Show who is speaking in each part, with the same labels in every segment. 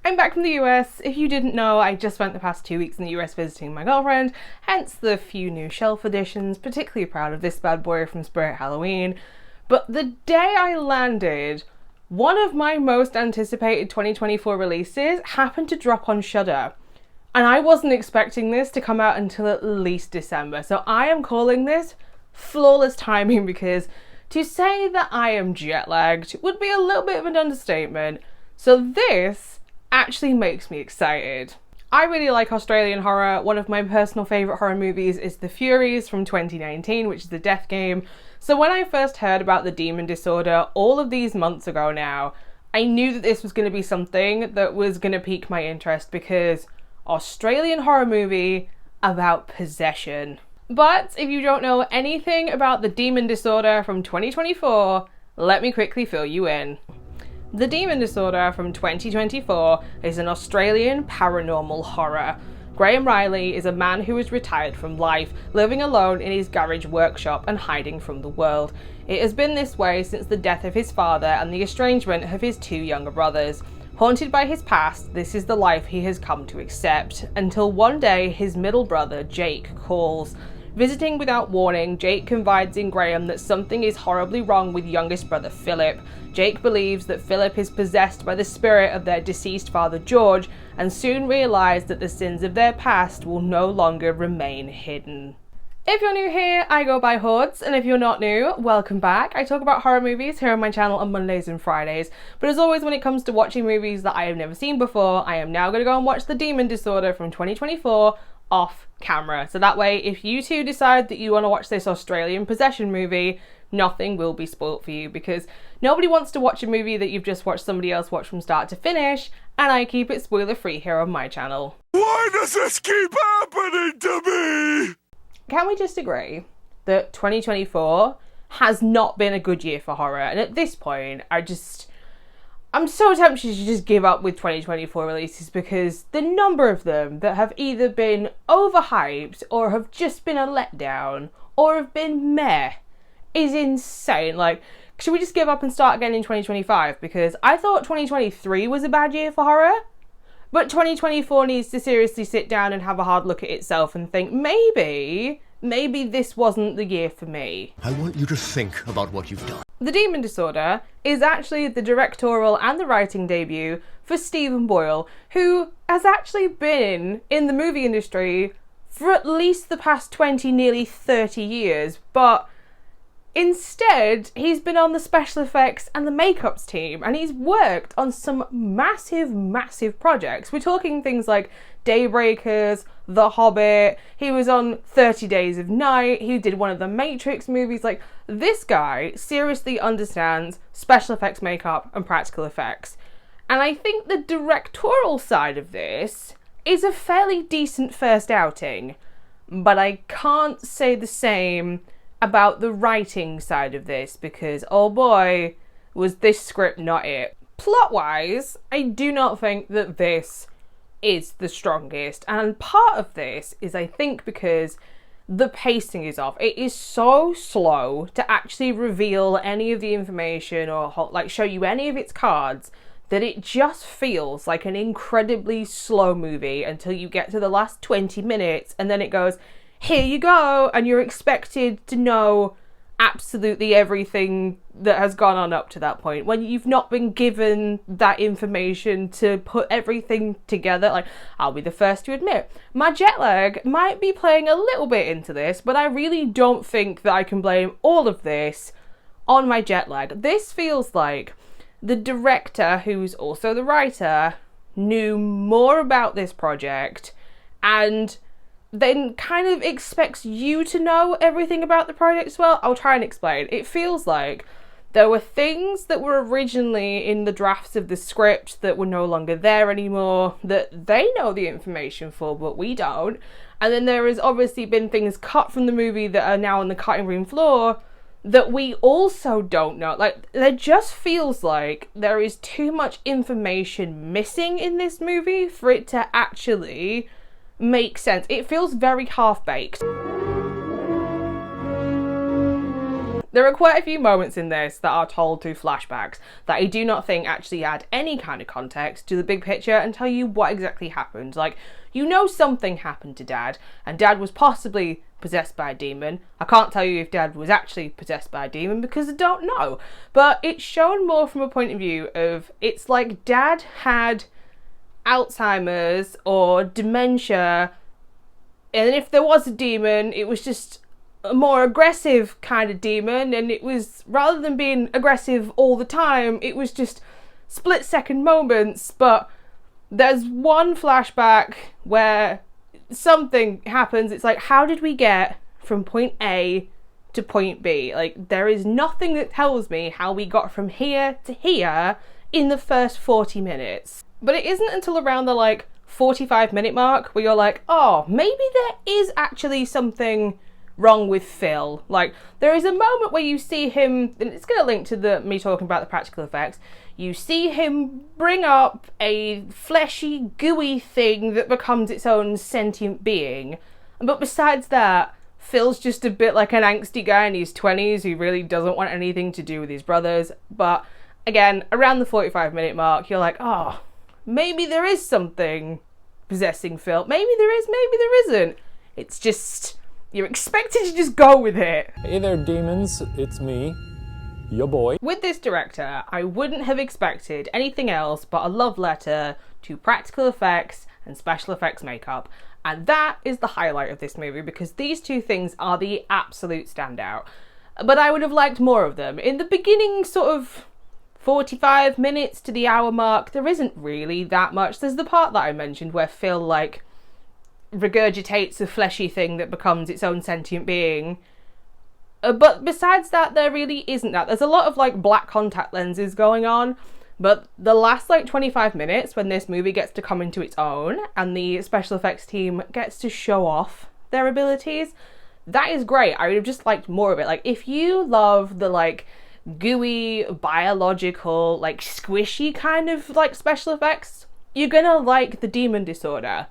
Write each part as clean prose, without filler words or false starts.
Speaker 1: I'm back from the US. If you didn't know, I just spent the past 2 weeks in the US visiting my girlfriend, hence the few new shelf editions, particularly proud of this bad boy from Spirit Halloween. But the day I landed, one of my most anticipated 2024 releases happened to drop on Shudder. And I wasn't expecting this to come out until at least December, so I am calling this flawless timing, because to say that I am jet lagged would be a little bit of an understatement. So this actually makes me excited. I really like Australian horror. One of my personal favourite horror movies is The Furies from 2019, which is the death game. So when I first heard about the Demon Disorder all of these months ago now, I knew that this was going to be something that was going to pique my interest, because Australian horror movie about possession. But if you don't know anything about the Demon Disorder from 2024, let me quickly fill you in. The Demon Disorder from 2024 is an Australian paranormal horror. Graham Riley is a man who is retired from life, living alone in his garage workshop and hiding from the world. It has been this way since the death of his father and the estrangement of his two younger brothers. Haunted by his past, this is the life he has come to accept, until one day his middle brother, Jake, calls. Visiting without warning, Jake confides in Graham that something is horribly wrong with youngest brother Philip. Jake believes that Philip is possessed by the spirit of their deceased father George, and soon realise that the sins of their past will no longer remain hidden. If you're new here, I go by Hordes, and if you're not new, welcome back. I talk about horror movies here on my channel on Mondays and Fridays, but as always when it comes to watching movies that I have never seen before, I am now going to go and watch The Demon Disorder from 2024 off camera. So that way, if you two decide that you want to watch this Australian possession movie, nothing will be spoilt for you, because nobody wants to watch a movie that you've just watched somebody else watch from start to finish, and I keep it spoiler free here on my channel.
Speaker 2: Why does this keep happening to me?
Speaker 1: Can we just agree that 2024 has not been a good year for horror? And at this point, I'm so tempted to just give up with 2024 releases, because the number of them that have either been overhyped or have just been a letdown or have been meh is insane. Like, should we just give up and start again in 2025? Because I thought 2023 was a bad year for horror, but 2024 needs to seriously sit down and have a hard look at itself and think, maybe this wasn't the year for me.
Speaker 2: I want you to think about what you've done.
Speaker 1: The Demon Disorder is actually the directorial and the writing debut for Stephen Boyle, who has actually been in the movie industry for at least the past 20, nearly 30 years, but instead he's been on the special effects and the makeups team, and he's worked on some massive projects. We're talking things like Daybreakers, The Hobbit, he was on 30 Days of Night, he did one of the Matrix movies. Like, this guy seriously understands special effects, makeup and practical effects. And I think the directorial side of this is a fairly decent first outing, but I can't say the same about the writing side of this, because oh boy, was this script not it. Plot-wise, I do not think that this is the strongest, and part of this is, I think, because the pacing is off. It is so slow to actually reveal any of the information or like show you any of its cards, that it just feels like an incredibly slow movie until you get to the last 20 minutes, and then it goes, here you go, and you're expected to know absolutely everything that has gone on up to that point, when you've not been given that information to put everything together. Like, I'll be the first to admit, my jet lag might be playing a little bit into this, but I really don't think that I can blame all of this on my jet lag. This feels like the director, who's also the writer, knew more about this project and then kind of expects you to know everything about the project as well. I'll try and explain. It feels like there were things that were originally in the drafts of the script that were no longer there anymore, that they know the information for, but we don't. And then there has obviously been things cut from the movie that are now on the cutting room floor that we also don't know. Like, there just feels like there is too much information missing in this movie for it to actually make sense. It feels very half-baked. There are quite a few moments in this that are told through flashbacks that I do not think actually add any kind of context to the big picture and tell you what exactly happened. Like, you know something happened to Dad, and Dad was possibly possessed by a demon. I can't tell you if Dad was actually possessed by a demon because I don't know. But it's shown more from a point of view of, it's like Dad had Alzheimer's or dementia, and if there was a demon, it was just a more aggressive kind of demon, and it was, rather than being aggressive all the time, it was just split-second moments. But there's one flashback where something happens. It's like, how did we get from point A to point B? Like, there is nothing that tells me how we got from here to here in the first 40 minutes. But it isn't until around the, like, 45-minute mark where you're like, oh, maybe there is actually something wrong with Phil. Like, there is a moment where you see him, and it's going to link to me talking about the practical effects, you see him bring up a fleshy, gooey thing that becomes its own sentient being. But besides that, Phil's just a bit like an angsty guy in his 20s who really doesn't want anything to do with his brothers. But again, around the 45-minute mark, you're like, oh, maybe there is something possessing Phil. Maybe there is, maybe there isn't. It's just, you're expected to just go with it.
Speaker 3: Hey there, demons. It's me, your boy.
Speaker 1: With this director, I wouldn't have expected anything else but a love letter to practical effects and special effects makeup. And that is the highlight of this movie, because these two things are the absolute standout. But I would have liked more of them. In the beginning, sort of 45 minutes to the hour mark, there isn't really that much. There's the part that I mentioned where Phil, like, regurgitates a fleshy thing that becomes its own sentient being. But besides that, there really isn't that. There's a lot of, like, black contact lenses going on, but the last, like, 25 minutes when this movie gets to come into its own and the special effects team gets to show off their abilities, that is great. I would have just liked more of it. Like, if you love the, like, gooey, biological, like, squishy kind of, like, special effects, you're gonna like the Demon Disorder.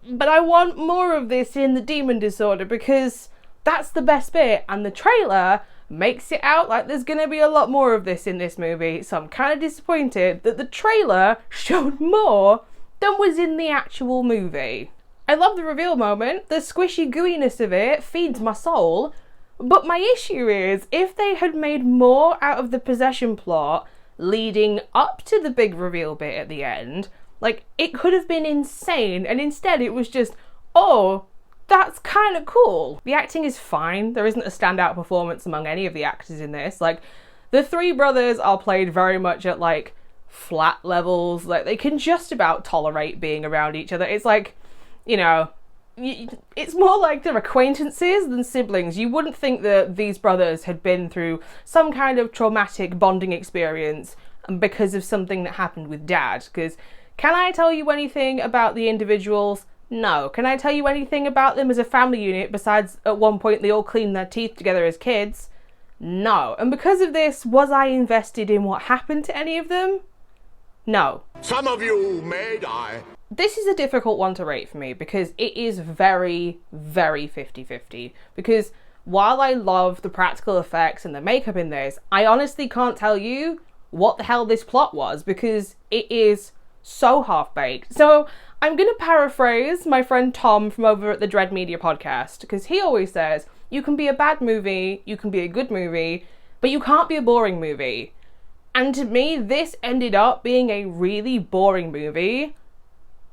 Speaker 1: But I want more of this in the Demon Disorder because that's the best bit, and the trailer makes it out like there's gonna be a lot more of this in this movie, so I'm kind of disappointed that the trailer showed more than was in the actual movie. I love the reveal moment. The squishy gooiness of it feeds my soul. But my issue is, if they had made more out of the possession plot leading up to the big reveal bit at the end, like, it could have been insane, and instead it was just, oh, that's kind of cool. The acting is fine. There isn't a standout performance among any of the actors in this. Like, the three brothers are played very much at, like, flat levels. Like, they can just about tolerate being around each other. It's like, you know, it's more like they're acquaintances than siblings. You wouldn't think that these brothers had been through some kind of traumatic bonding experience because of something that happened with Dad. Because, can I tell you anything about the individuals? No. Can I tell you anything about them as a family unit besides at one point they all cleaned their teeth together as kids? No. And because of this, was I invested in what happened to any of them? No.
Speaker 2: Some of you may die.
Speaker 1: This is a difficult one to rate for me because it is very, very 50-50. Because while I love the practical effects and the makeup in this, I honestly can't tell you what the hell this plot was because it is so half-baked. So I'm going to paraphrase my friend Tom from over at the Dread Media podcast, because he always says, you can be a bad movie, you can be a good movie, but you can't be a boring movie. And to me, this ended up being a really boring movie,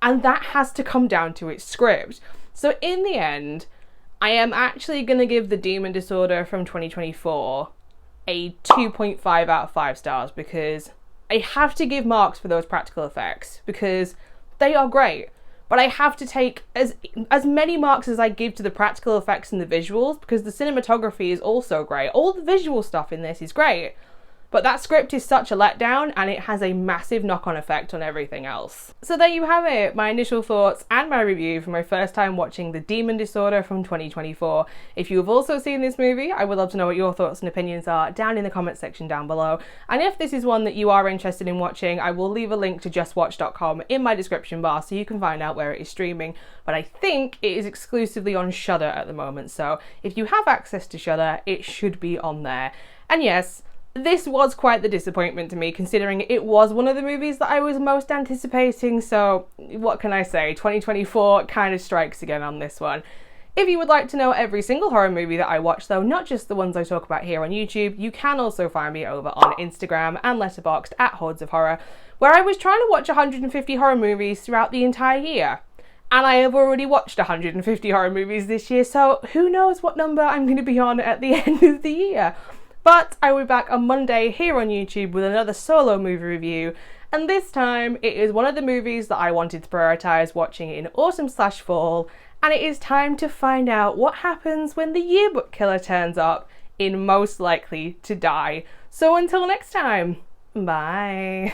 Speaker 1: and that has to come down to its script. So in the end, I am actually going to give The Demon Disorder from 2024 a 2.5 out of 5 stars, because I have to give marks for those practical effects, because they are great. But I have to take as many marks as I give to the practical effects and the visuals, because the cinematography is also great. All the visual stuff in this is great. But that script is such a letdown, and it has a massive knock-on effect on everything else. So there you have it, my initial thoughts and my review for my first time watching The Demon Disorder from 2024. If you have also seen this movie, I would love to know what your thoughts and opinions are down in the comment section down below. And if this is one that you are interested in watching, I will leave a link to justwatch.com in my description bar so you can find out where it is streaming. But I think it is exclusively on Shudder at the moment, so if you have access to Shudder, it should be on there. And yes, this was quite the disappointment to me, considering it was one of the movies that I was most anticipating, so what can I say? 2024 kind of strikes again on this one. If you would like to know every single horror movie that I watch though, not just the ones I talk about here on YouTube, you can also find me over on Instagram and Letterboxd at HordesOfHorror, where I was trying to watch 150 horror movies throughout the entire year. And I have already watched 150 horror movies this year, so who knows what number I'm going to be on at the end of the year. But I will be back on Monday here on YouTube with another solo movie review, and this time it is one of the movies that I wanted to prioritise watching in autumn/fall, and it is time to find out what happens when the yearbook killer turns up in Most Likely to Die. So until next time, bye.